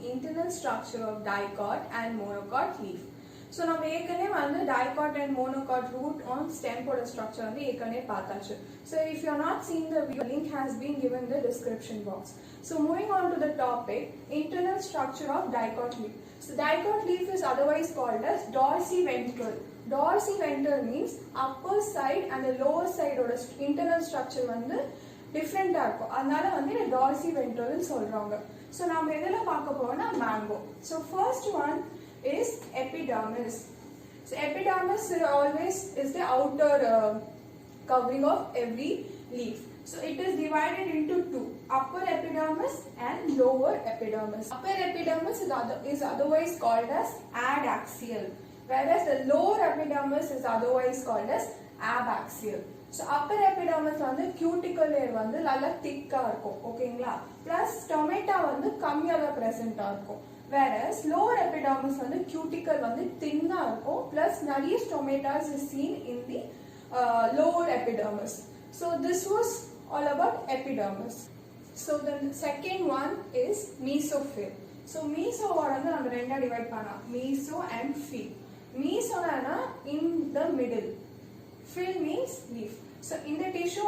the internal structure of dicot and monocot leaf. So now we dicot and monocot root on stem structure. So if you are not seeing the video, link has been given in the description box. So moving on to the topic, internal structure of dicot leaf. So dicot leaf is otherwise called as dorsiventral. Dorsiventral means upper side and the lower side of the internal structure different dorsiventral solranga. So now we will mango. So first one is epidermis. So epidermis always is the outer covering of every leaf. So it is divided into two, upper epidermis and lower epidermis. Upper epidermis is otherwise called as adaxial, whereas the lower epidermis is otherwise called as abaxial. So upper epidermis cuticle layer lalla thick okay, plus stomata kammiya present whereas lower epidermis cuticle thin plus nadiya stomata is seen in the lower epidermis. So this was all about epidermis. So the second one is mesophyll. So meso divide meso and phyll. Meso in the middle. Phyll means leaf. So in the tissue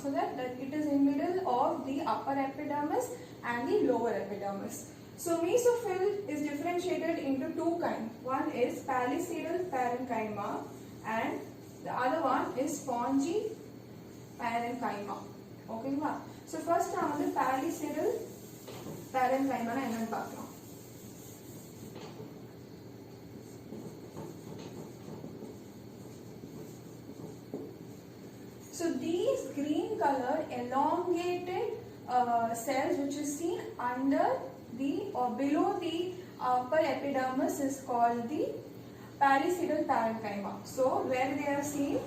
so that it is in middle of the upper epidermis and the lower epidermis. So mesophyll is differentiated into two kinds. One is palisadal parenchyma and the other one is spongy parenchyma. Okay, so first the palisadal parenchyma. So these green colored elongated cells which is seen under the or below the upper epidermis is called the palisadal parenchyma. So where they are seen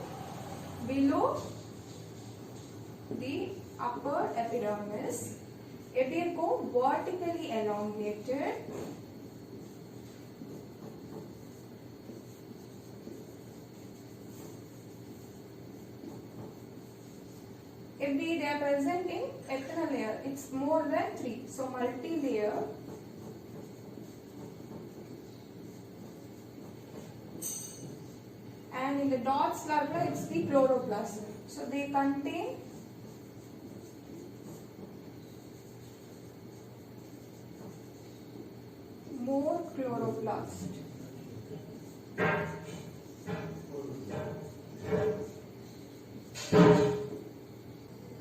below the upper epidermis, vertically elongated if they are present in ethno layer, it's more than 3. So multi-layer and in the dots it's the chloroplast. So they contain more chloroplast.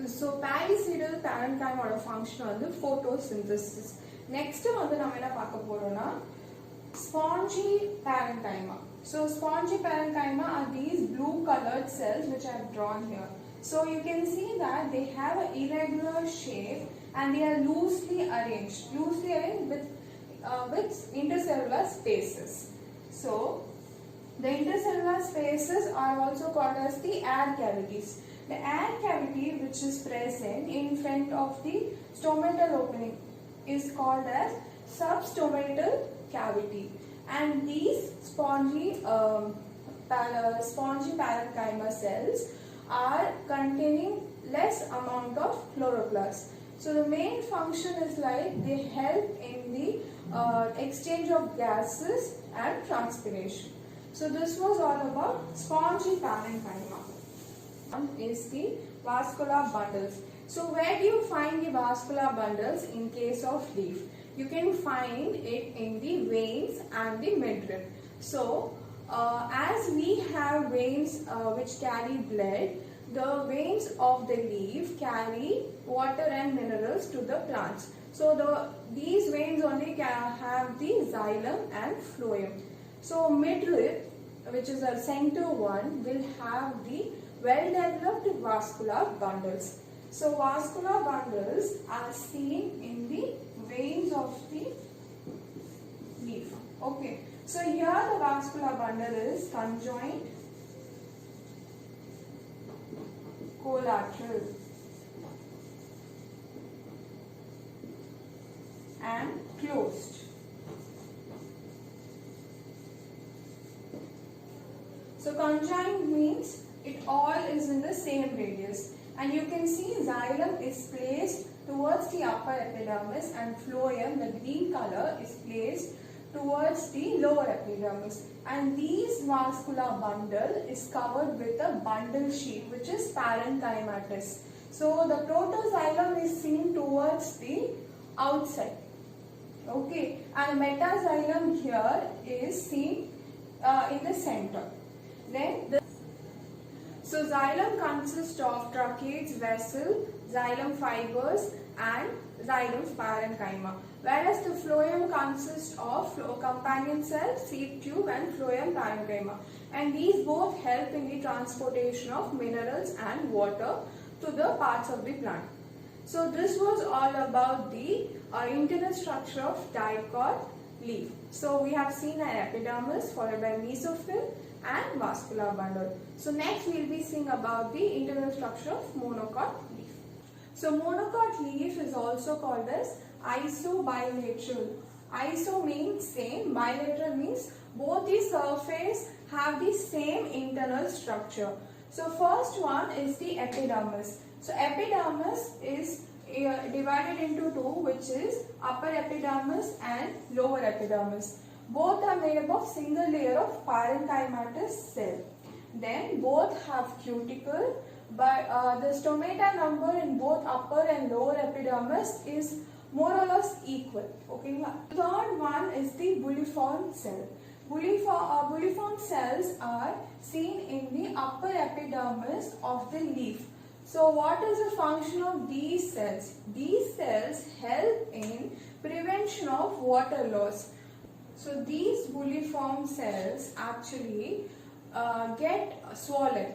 So palisadal parenchyma function photosynthesis. Next spongy parenchyma. So spongy parenchyma are these blue colored cells which I have drawn here. So you can see that they have an irregular shape and they are loosely arranged with intercellular spaces. So the intercellular spaces are also called as the air cavities. The air cavity which is present in front of the stomatal opening is called as substomatal cavity, and these spongy parenchyma cells are containing less amount of chloroplast. So the main function is like they help in the exchange of gases and transpiration. So this was all about spongy parenchyma. Is the vascular bundles. So where do you find the vascular bundles in case of leaf? You can find it in the veins and the midrib. So as we have veins which carry blood, the veins of the leaf carry water and minerals to the plants. So these veins only have the xylem and phloem. So midrib, which is the center one, will have the well-developed vascular bundles. So vascular bundles are seen in the veins of the leaf. Okay. So here the vascular bundle is conjoined, collateral and closed. So conjoined means it all is in the same radius, and you can see xylem is placed towards the upper epidermis, and phloem, the green color, is placed towards the lower epidermis. And these vascular bundle is covered with a bundle sheet, which is parenchymatous. So the protoxylem is seen towards the outside. Okay, and metaxylem here is seen in the center. So xylem consists of tracheids, vessel, xylem fibers and xylem parenchyma. Whereas the phloem consists of companion cell, seed tube and phloem parenchyma. And these both help in the transportation of minerals and water to the parts of the plant. So this was all about the internal structure of dicot leaf. So we have seen an epidermis followed by mesophyll and vascular bundle. So next we will be seeing about the internal structure of monocot leaf. So monocot leaf is also called as isobilateral. Iso means same, bilateral means both the surface have the same internal structure. So first one is the epidermis. So epidermis is divided into two, which is upper epidermis and lower epidermis. Both are made up of single layer of parenchymatous cell. Then both have cuticle, but the stomata number in both upper and lower epidermis is more or less equal. Okay. The third one is the bulliform cell. Bulliform cells are seen in the upper epidermis of the leaf. So what is the function of these cells? These cells help in prevention of water loss. So these bulliform cells actually get swollen.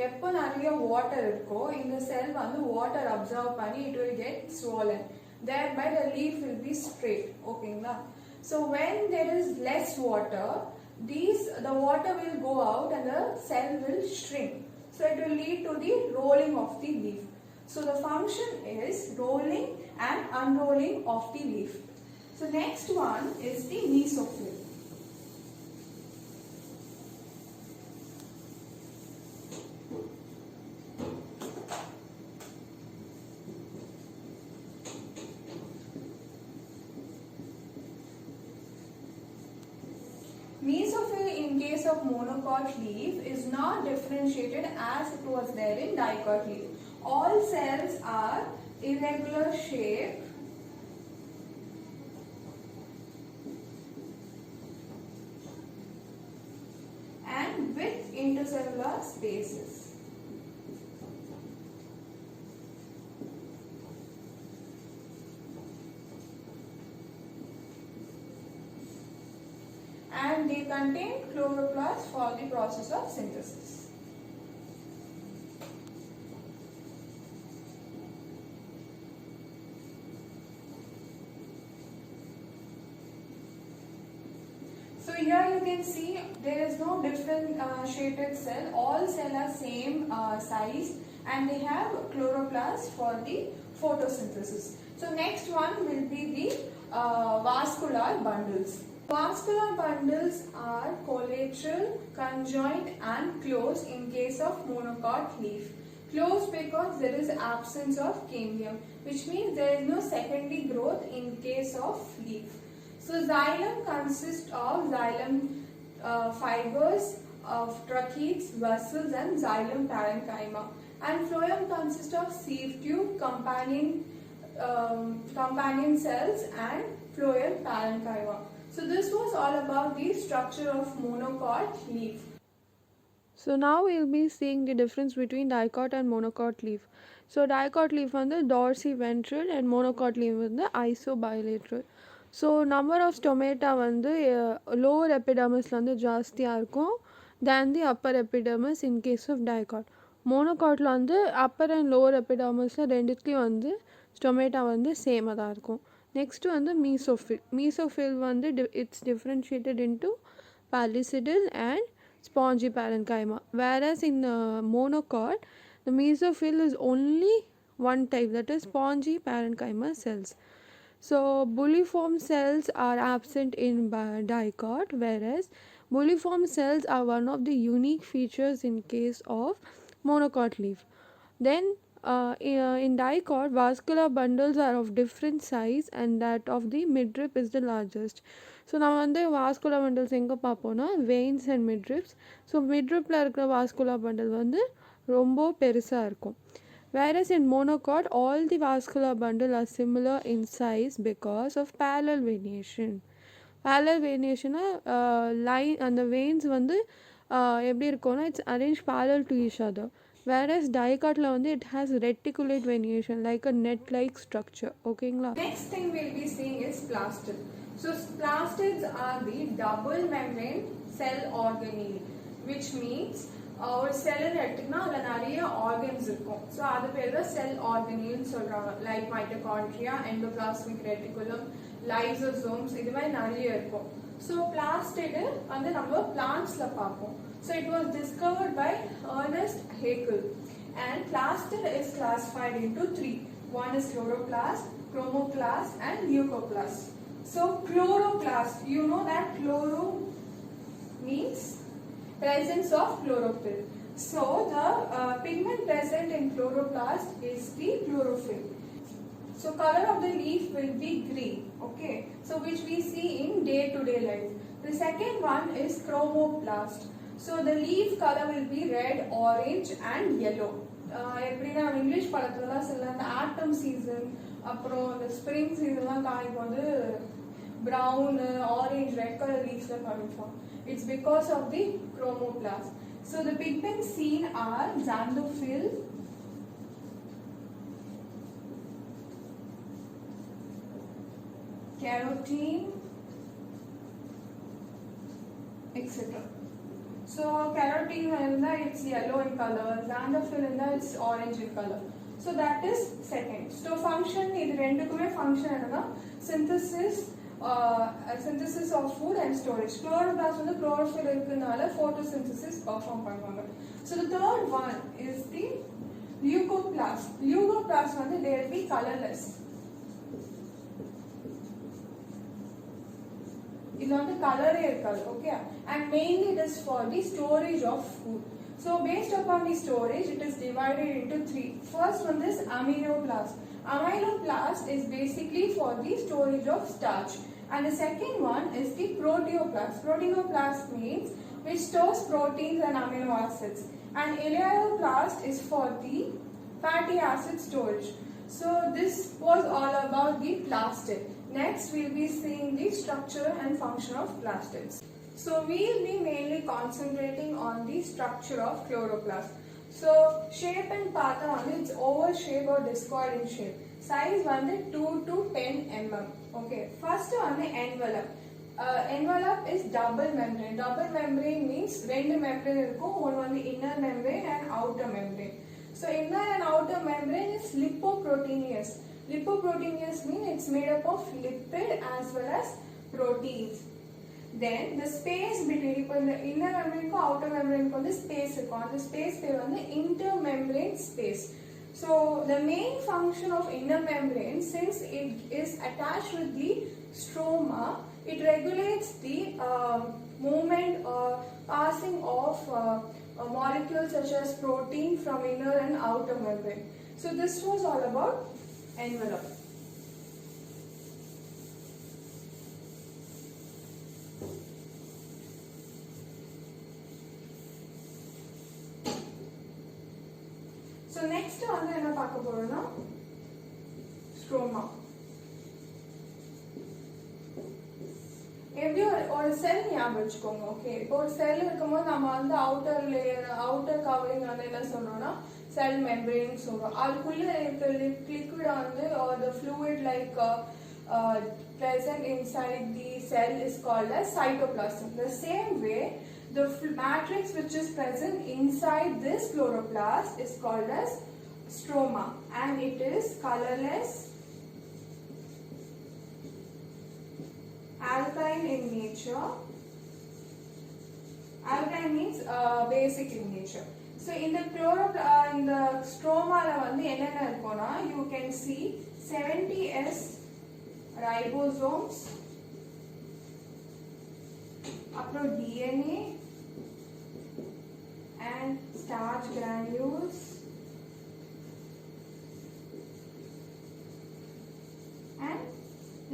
எப்போ நிறைய water இருக்கோ இந்த cell வந்து water absorb பண்ணி it will get swollen. Thereby the leaf will be straight. ஓகேங்களா? So when there is less water, the water will go out and the cell will shrink. So it will lead to the rolling of the leaf. So the function is rolling and unrolling of the leaf. So next one is the mesophyll. Mesophyll in case of monocot leaf is not differentiated as it was there in dicot leaf. All cells are irregular shape and with intercellular spaces. And they contain chloroplasts for the process of synthesis. So here you can see there is no differentiated cell. All cells are same size and they have chloroplasts for the photosynthesis. So next one will be the vascular bundles. Vascular bundles are collateral, conjoint and closed in case of monocot leaf. Closed because there is absence of cambium, which means there is no secondary growth in case of leaf. So xylem consists of xylem fibers of tracheids, vessels and xylem parenchyma. And phloem consists of sieve tube, companion cells and phloem parenchyma. So this was all about the structure of monocot leaf. So now we'll be seeing the difference between dicot and monocot leaf. So dicot leaf வந்து dorsiventral and monocot leaf வந்து isobilateral. So number of stomata வந்து lower epidermisல வந்து ஜாஸ்தியாக இருக்கும் than the upper epidermis in case of dicot. monocotல வந்து upper and lower epidermisல ரெண்டுத்துலேயும் வந்து stomata வந்து சேமாக தான் இருக்கும். Next வந்து mesophyll. Mesophyll வந்து it's differentiated into palicidal and spongy parenchyma. Whereas in monocot, the mesophyll is only one type, that is spongy parenchyma cells. So bulliform cells are absent in dicot, whereas bulliform cells are one of the unique features in case of monocot leaf. Then In dicot, vascular bundles are of different size and that of the midrib is the largest. So நம்ம வந்து vascular bundles எங்கே பார்ப்போம்னா veins and மிட்ரிப்ஸ். So மிட்ரிப்பில் இருக்கிற vascular bundle வந்து ரொம்ப பெருசாக இருக்கும். Whereas in monocot, all the vascular bundle are similar in size because of parallel venation. Parallel venation line அந்த veins வந்து எப்படி இருக்கும்னா it's arrange parallel to each other. Whereas dicotல வந்து it has reticulate venation like a net like structure. ஓகேங்களா? Next thing we'll be seeing is plastid. So plastids are the double membrane cell organelle, which means ஒரு செல் எடுத்துக்கினா அதில் நிறைய organs இருக்கும். So அது பேர் தான் செல் ஆர்கனில்னு சொல்கிறாங்க. Like mitochondria, endoplasmic reticulum, lysosomes, இது மாதிரி நிறைய இருக்கும். ஸோ பிளாஸ்டிடு வந்து நம்ம பிளான்ட்ஸில் பார்ப்போம். So it was discovered by Ernst Haeckel and plastid is classified into three. One is chloroplast, chromoplast and leucoplast. So chloroplast, you know that chloro means presence of chlorophyll. So the pigment present in chloroplast is the chlorophyll. So color of the leaf will be green, okay? So which we see in day-to-day life. The second one is chromoplast. So the leaf color will be red, orange and yellow. எப்படின்னா English படத்துலலாம் சில அந்த ஆட்டம் season அப்புறம் இந்த spring சீசன்லாம் காமிக்கும் வந்து brown orange red colour லீவ்ஸில் காமிப்போம். It's because of the chromoplast. So the pigments seen are xanthophyll, carotene, etc. So carotene it's yellow in color, xanthophyll it's orange in color. So that is second. So function இது ரெண்டுக்குமே function என்னன்னா synthesis of food and storage. Chloroplast வந்து chlorophyll இருக்குனால photosynthesis perform பண்ணுவாங்க. So the third one is the leucoplast. Leucoplast வந்து they will be colorless. இது வந்து கலரே இருக்காது, okay? And mainly it is for the storage of food. So based upon the storage, it is divided into three. First one is amyloplast. Amyloplast is basically for the storage of starch. And the second one is the proteoplast. Proteoplast means which stores proteins and amino acids. And elaioplast is for the fatty acid storage. So this was all about the plastid. Next we will be seeing the structure and function of plastids. So we will be mainly concentrating on the structure of chloroplast. So shape and pattern on it's oval shape or discoid in shape. Size வந்து 2 to 10 mm. Okay. First on the envelope. Envelope is double membrane. Double membrane means ரெண்டு membrane இருக்கும். One on the inner membrane and outer membrane. So inner and outer membrane is lipoproteinous. Lipoproteinous means it's made up of lipid as well as proteins. Then the space between the inner membrane and outer membrane the space இருக்கும். The space பேர் வந்து intermembrane space. So the main function of inner membrane, since it is attached with the stroma, it regulates the movement or passing of molecules such as protein from inner and outer membrane. So this was all about envelope. So next வந்து என்ன பார்க்க போறோம்னா stroma. எப்படி ஒரு செல் ஞாபகம் வச்சுக்கோங்க, okay? இப்போ ஒரு செல் இருக்கும்போது நம்ம வந்து அவுட்டர் லேயர் அவுட்டர் கவரிங் வந்து என்ன சொல்றோம்னா செல் மெம்பரேன் சொல்றோம். அதுக்குள்ள இருக்க லிக்விட் வந்து or the fluid like present inside the cell is called as cytoplasm. The same way the matrix which is present inside this chloroplast is called as stroma and it is colorless, alkaline in nature. Alkaline means basic in nature. So in the stroma la vandu enna irukona you can see 70S ribosomes, apro DNA and starch granules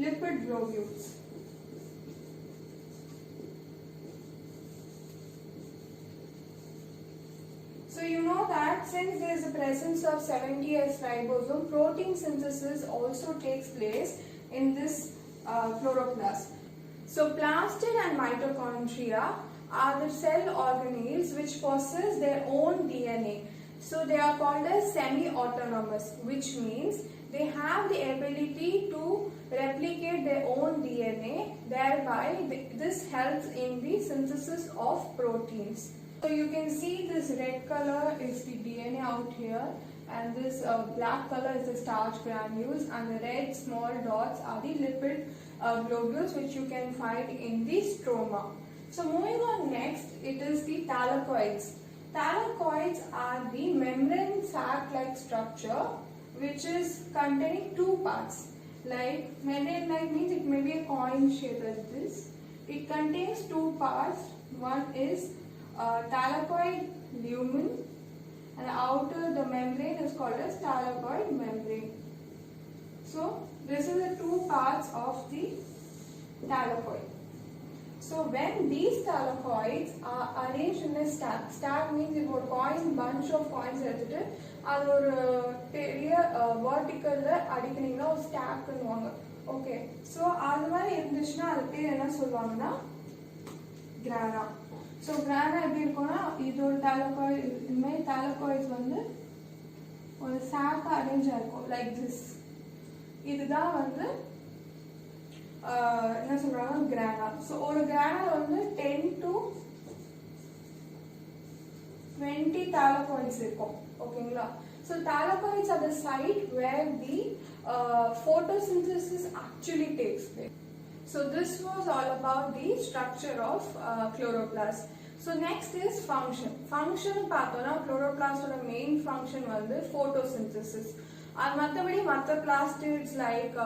lipid globules. So you know that since there is a presence of 70S ribosome, protein synthesis also takes place in this chloroplast. So plastid and mitochondria are the cell organelles which possess their own DNA. So they are called as semi-autonomous, which means they have the ability to replicate their own DNA, thereby this helps in the synthesis of proteins. So you can see this red color is the DNA out here, and this black color is the starch granules, and the red small dots are the lipid globules which you can find in the stroma. So moving on next, it is the thylakoids. Thylakoids are the membrane sac-like structure which is containing two parts. Like membrane-like means it may be a coin shape like this. It contains two parts. One is thylakoid lumen, and outer the membrane is called as thylakoid membrane. So this is the two parts of the thylakoid. So when these thylakoids are arranged in a stack, stack means if a coin, bunch of coins எடுத்துட்டு அது ஒரு பெரிய verticalல அடிக்கனீங்கன்னா ஒரு stack னுவாங்க. Okay, so அது மாதிரி இருந்துச்சுன்னா அது பேர் என்ன சொல்லுவாங்கன்னா கிரானா. ஸோ கிரானா எப்படி இருக்கும்னா இது ஒரு thylakoid, இது மாதிரி thylakoids வந்து ஒரு சாக்கா அரேஞ்ச் ஆயிருக்கும் லைக் திஸ். இதுதான் வந்து என்ன சொல்றாங்க கிரானா. ஸோ ஒரு கிரானா வந்து 10 to 20 thylakoids இருக்கும். ஓகேங்களா? So thylakoids are the site where the photosynthesis actually takes place. So this was all about the structure of chloroplast. So next is function. Function பார்த்தோம்னா chloroplast ஓட main function வந்து photosynthesis. அது மற்றபடி மற்ற பிளாஸ்டிட்ஸ் like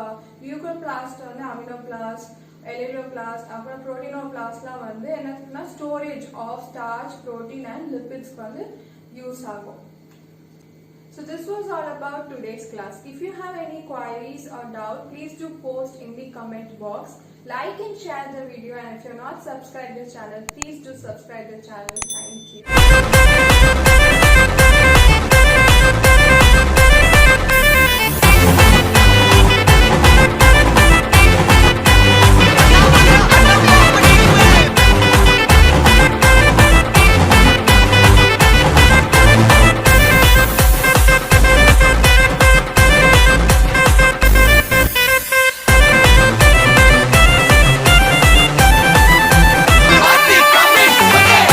leucoplast வந்து அமினோபிளாஸ்ட், எலிலோபிளாஸ்ட், அப்புறம் புரோட்டீனோபிளாஸ்ட்லாம் வந்து என்னன்னா storage of starch, protein and லிபிட்ஸ்க்கு வந்து யூஸ் ஆகும். So this was all about today's class. If you have any queries or doubt, please do post in the comment box. Like and share the video, and if you're not subscribed to the channel, please do subscribe to the channel. Thank you.